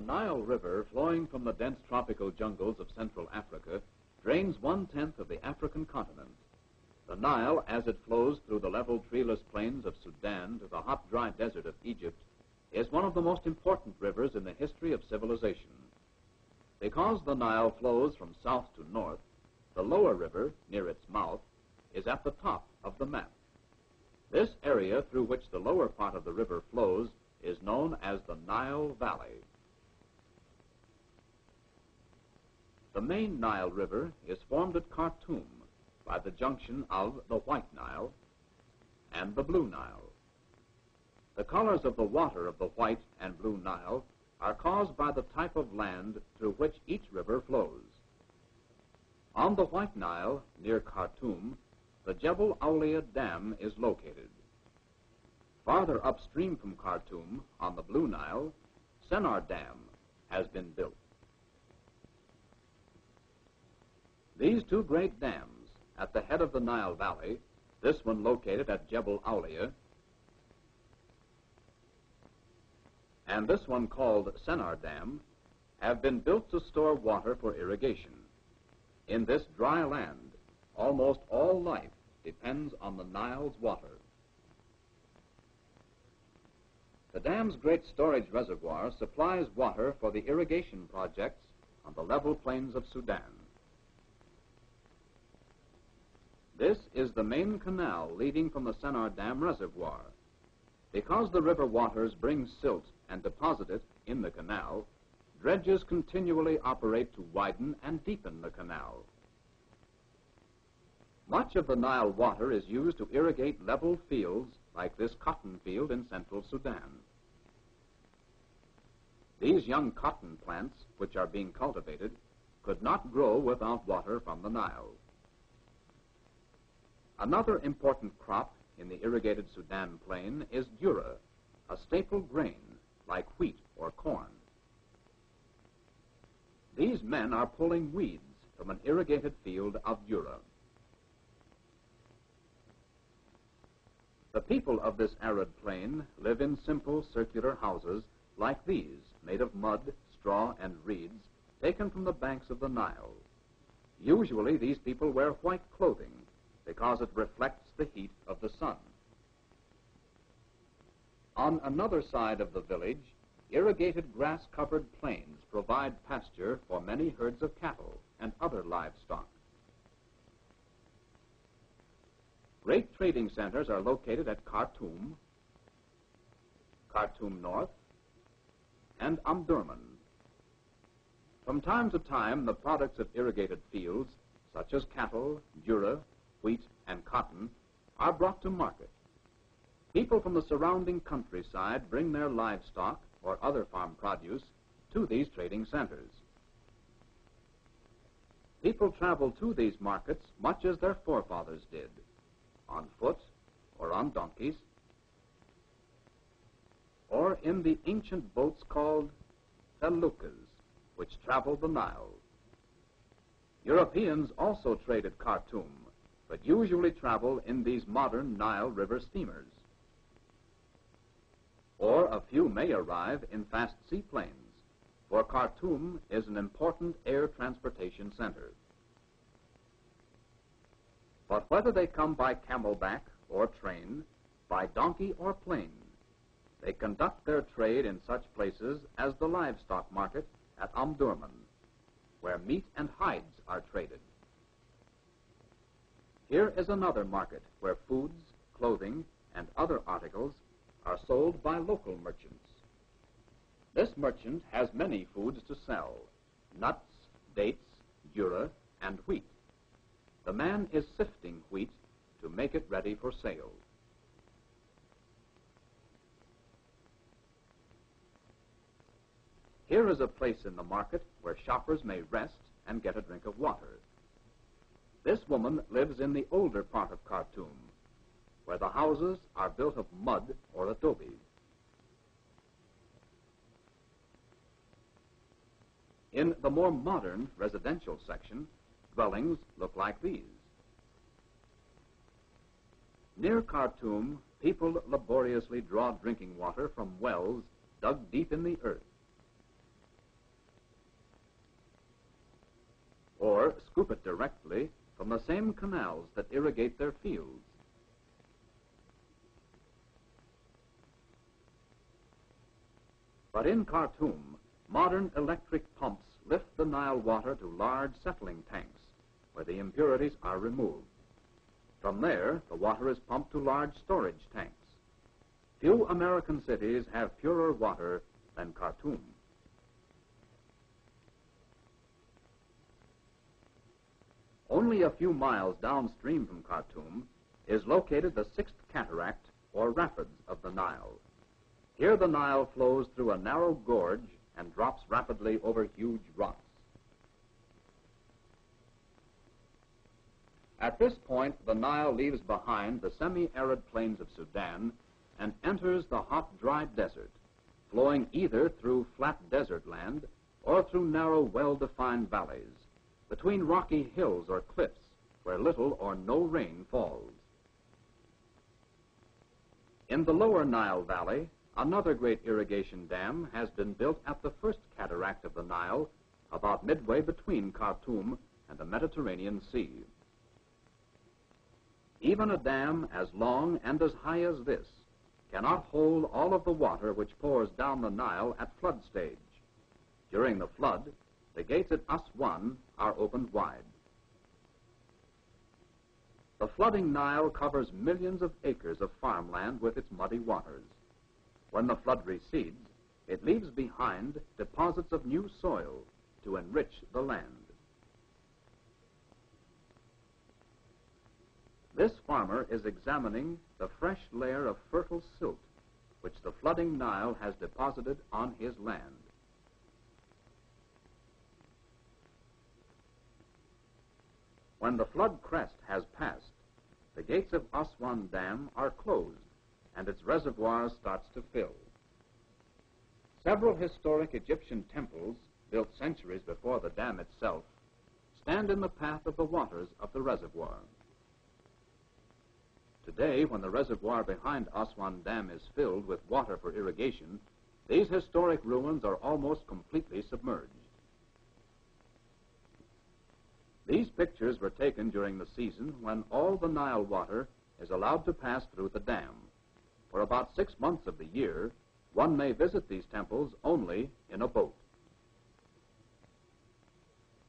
The Nile River, flowing from the dense tropical jungles of Central Africa, drains 1/10 of the African continent. The Nile, as it flows through the level, treeless plains of Sudan to the hot, dry desert of Egypt, is one of the most important rivers in the history of civilization. Because the Nile flows from south to north, the lower river, near its mouth, is at the top of the map. This area through which the lower part of the river flows is known as the Nile Valley. The main Nile River is formed at Khartoum by the junction of the White Nile and the Blue Nile. The colors of the water of the White and Blue Nile are caused by the type of land through which each river flows. On the White Nile, near Khartoum, the Jebel Aulia Dam is located. Farther upstream from Khartoum, on the Blue Nile, Sennar Dam has been built. These two great dams at the head of the Nile Valley, this one located at Jebel Aulia, and this one called Sennar Dam, have been built to store water for irrigation. In this dry land, almost all life depends on the Nile's water. The dam's great storage reservoir supplies water for the irrigation projects on the level plains of Sudan. This is the main canal leading from the Sennar Dam reservoir. Because the river waters bring silt and deposit it in the canal, dredges continually operate to widen and deepen the canal. Much of the Nile water is used to irrigate level fields like this cotton field in central Sudan. These young cotton plants, which are being cultivated, could not grow without water from the Nile. Another important crop in the irrigated Sudan plain is dura, a staple grain like wheat or corn. These men are pulling weeds from an irrigated field of dura. The people of this arid plain live in simple circular houses like these, made of mud, straw, and reeds taken from the banks of the Nile. Usually these people wear white clothing because it reflects the heat of the sun. On another side of the village, irrigated grass-covered plains provide pasture for many herds of cattle and other livestock. Great trading centers are located at Khartoum, Khartoum North, and Omdurman. From time to time, the products of irrigated fields, such as cattle, dura, wheat, and cotton, are brought to market. People from the surrounding countryside bring their livestock or other farm produce to these trading centers. People travel to these markets much as their forefathers did, on foot or on donkeys, or in the ancient boats called feluccas, which traveled the Nile. Europeans also trade at Khartoum, but usually travel in these modern Nile River steamers. Or a few may arrive in fast seaplanes, for Khartoum is an important air transportation center. But whether they come by camelback or train, by donkey or plane, they conduct their trade in such places as the livestock market at Omdurman, where meat and hides are traded. Here is another market where foods, clothing, and other articles are sold by local merchants. This merchant has many foods to sell: nuts, dates, dura, and wheat. The man is sifting wheat to make it ready for sale. Here is a place in the market where shoppers may rest and get a drink of water. This woman lives in the older part of Khartoum, where the houses are built of mud or adobe. In the more modern residential section, dwellings look like these. Near Khartoum, people laboriously draw drinking water from wells dug deep in the earth. or scoop it directly from the same canals that irrigate their fields. But in Khartoum, modern electric pumps lift the Nile water to large settling tanks where the impurities are removed. From there, the water is pumped to large storage tanks. Few American cities have purer water than Khartoum. Only a few miles downstream from Khartoum is located the Sixth Cataract, or rapids, of the Nile. Here the Nile flows through a narrow gorge and drops rapidly over huge rocks. At this point, the Nile leaves behind the semi-arid plains of Sudan and enters the hot, dry desert, flowing either through flat desert land or through narrow, well-defined valleys, between rocky hills or cliffs where little or no rain falls. In the lower Nile Valley, another great irrigation dam has been built at the first cataract of the Nile, about midway between Khartoum and the Mediterranean Sea. Even a dam as long and as high as this cannot hold all of the water which pours down the Nile at flood stage. During the flood, the gates at Aswan are opened wide. The flooding Nile covers millions of acres of farmland with its muddy waters. When the flood recedes, it leaves behind deposits of new soil to enrich the land. This farmer is examining the fresh layer of fertile silt which the flooding Nile has deposited on his land. When the flood crest has passed, the gates of Aswan Dam are closed and its reservoir starts to fill. Several historic Egyptian temples, built centuries before the dam itself, stand in the path of the waters of the reservoir. Today, when the reservoir behind Aswan Dam is filled with water for irrigation, these historic ruins are almost completely submerged. These pictures were taken during the season when all the Nile water is allowed to pass through the dam. For about 6 months of the year, one may visit these temples only in a boat.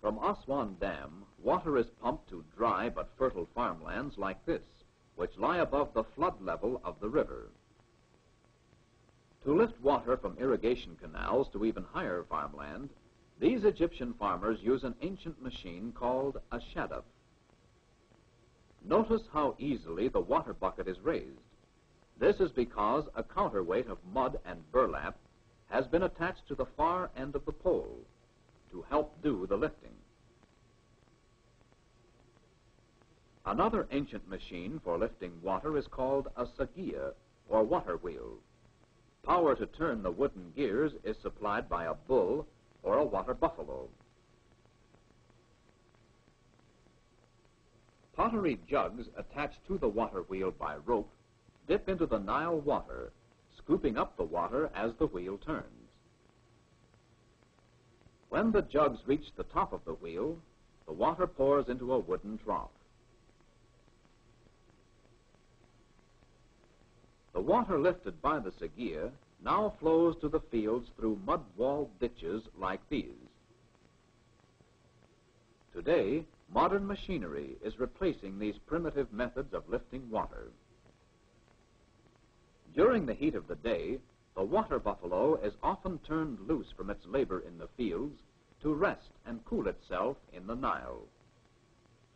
From Aswan Dam, water is pumped to dry but fertile farmlands like this, which lie above the flood level of the river. To lift water from irrigation canals to even higher farmland, these Egyptian farmers use an ancient machine called a shaduf. Notice how easily the water bucket is raised. This is because a counterweight of mud and burlap has been attached to the far end of the pole to help do the lifting. Another ancient machine for lifting water is called a sagia, or water wheel. Power to turn the wooden gears is supplied by a bull or a water buffalo. Pottery jugs attached to the water wheel by rope dip into the Nile water, scooping up the water as the wheel turns. When the jugs reach the top of the wheel, the water pours into a wooden trough. The water lifted by the sagia now flows to the fields through mud-walled ditches like these. Today, modern machinery is replacing these primitive methods of lifting water. During the heat of the day, the water buffalo is often turned loose from its labor in the fields to rest and cool itself in the Nile.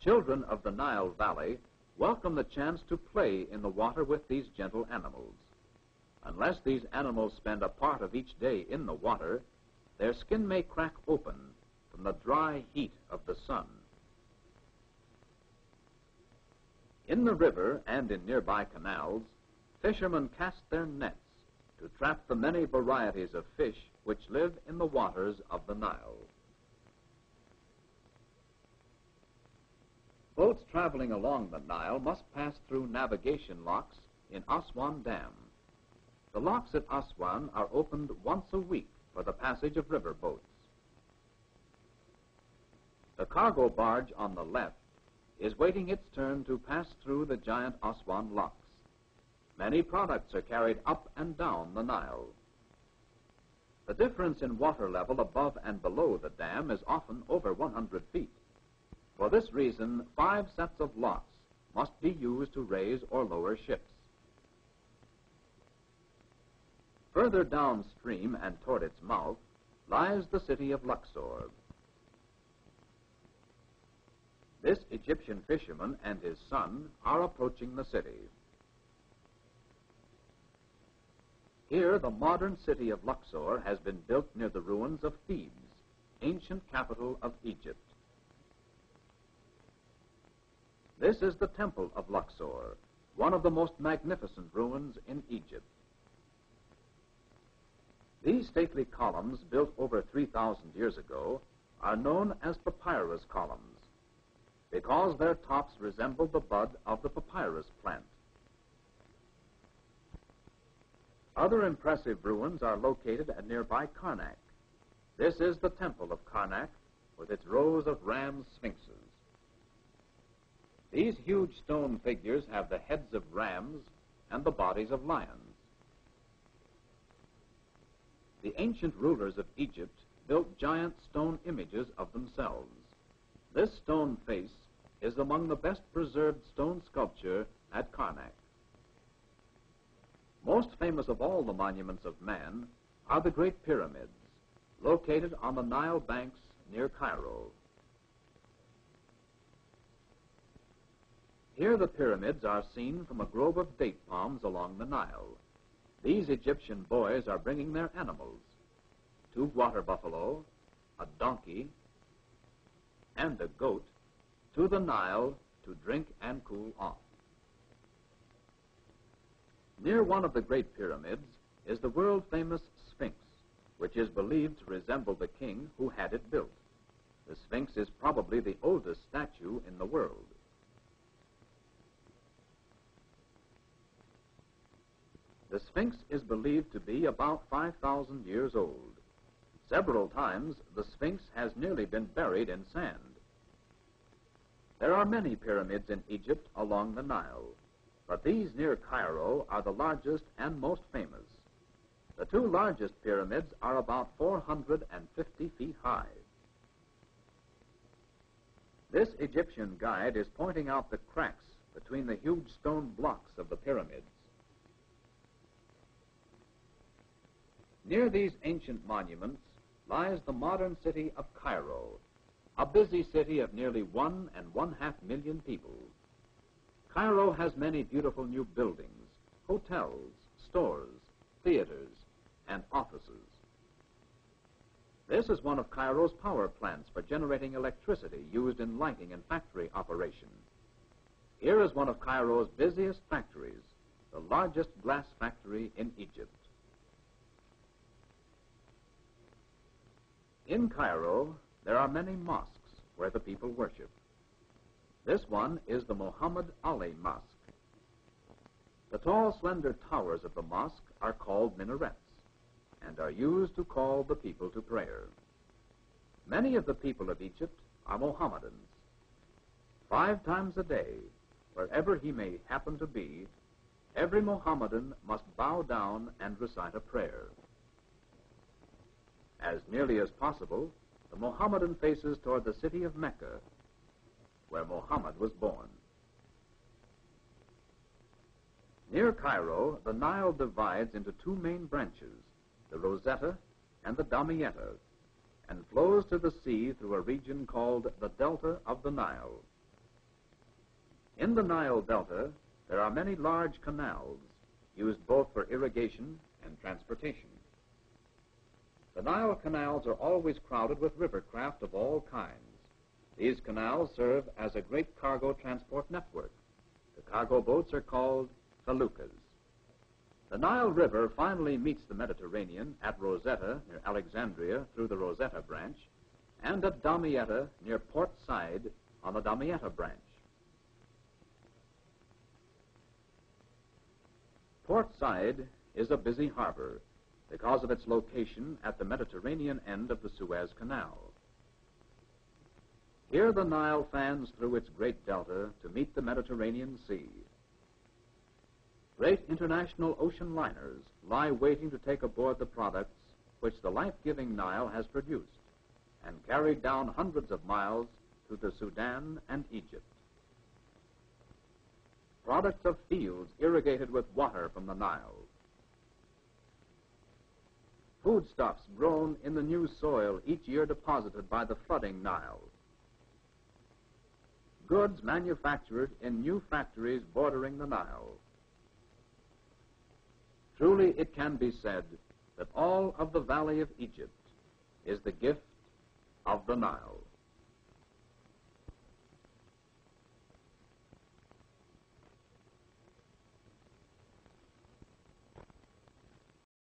Children of the Nile Valley welcome the chance to play in the water with these gentle animals. Unless these animals spend a part of each day in the water, their skin may crack open from the dry heat of the sun. In the river and in nearby canals, fishermen cast their nets to trap the many varieties of fish which live in the waters of the Nile. Boats traveling along the Nile must pass through navigation locks in Aswan Dam. The locks at Aswan are opened once a week for the passage of river boats. The cargo barge on the left is waiting its turn to pass through the giant Aswan locks. Many products are carried up and down the Nile. The difference in water level above and below the dam is often over 100 feet. For this reason, 5 sets of locks must be used to raise or lower ships. Further downstream and toward its mouth lies the city of Luxor. This Egyptian fisherman and his son are approaching the city. Here, the modern city of Luxor has been built near the ruins of Thebes, ancient capital of Egypt. This is the Temple of Luxor, one of the most magnificent ruins in Egypt. These stately columns, built over 3,000 years ago, are known as papyrus columns because their tops resemble the bud of the papyrus plant. Other impressive ruins are located at nearby Karnak. This is the Temple of Karnak with its rows of ram sphinxes. These huge stone figures have the heads of rams and the bodies of lions. The ancient rulers of Egypt built giant stone images of themselves. This stone face is among the best preserved stone sculpture at Karnak. Most famous of all the monuments of man are the Great Pyramids, located on the Nile banks near Cairo. Here the pyramids are seen from a grove of date palms along the Nile. These Egyptian boys are bringing their animals, 2 water buffalo, a donkey, and a goat, to the Nile to drink and cool off. Near one of the Great Pyramids is the world-famous Sphinx, which is believed to resemble the king who had it built. The Sphinx is probably the oldest statue in the world. The Sphinx is believed to be about 5,000 years old. Several times, the Sphinx has nearly been buried in sand. There are many pyramids in Egypt along the Nile, but these near Cairo are the largest and most famous. The 2 largest pyramids are about 450 feet high. This Egyptian guide is pointing out the cracks between the huge stone blocks of the pyramids. Near these ancient monuments lies the modern city of Cairo, a busy city of nearly 1.5 million people. Cairo has many beautiful new buildings, hotels, stores, theaters, and offices. This is one of Cairo's power plants for generating electricity used in lighting and factory operation. Here is one of Cairo's busiest factories, the largest glass factory in Egypt. In Cairo, there are many mosques where the people worship. This one is the Muhammad Ali Mosque. The tall, slender towers of the mosque are called minarets and are used to call the people to prayer. Many of the people of Egypt are Mohammedans. 5 times a day, wherever he may happen to be, every Mohammedan must bow down and recite a prayer. As nearly as possible, the Mohammedan faces toward the city of Mecca, where Muhammad was born. Near Cairo, the Nile divides into 2 main branches, the Rosetta and the Damietta, and flows to the sea through a region called the Delta of the Nile. In the Nile Delta, there are many large canals, used both for irrigation and transportation. The Nile canals are always crowded with river craft of all kinds. These canals serve as a great cargo transport network. The cargo boats are called feluccas. The Nile River finally meets the Mediterranean at Rosetta, near Alexandria, through the Rosetta branch, and at Damietta, near Port Said, on the Damietta branch. Port Said is a busy harbor because of its location at the Mediterranean end of the Suez Canal. Here the Nile fans through its great delta to meet the Mediterranean Sea. Great international ocean liners lie waiting to take aboard the products which the life-giving Nile has produced and carried down hundreds of miles to the Sudan and Egypt. Products of fields irrigated with water from the Nile. Foodstuffs grown in the new soil each year deposited by the flooding Nile. Goods manufactured in new factories bordering the Nile. Truly it can be said that all of the Valley of Egypt is the gift of the Nile.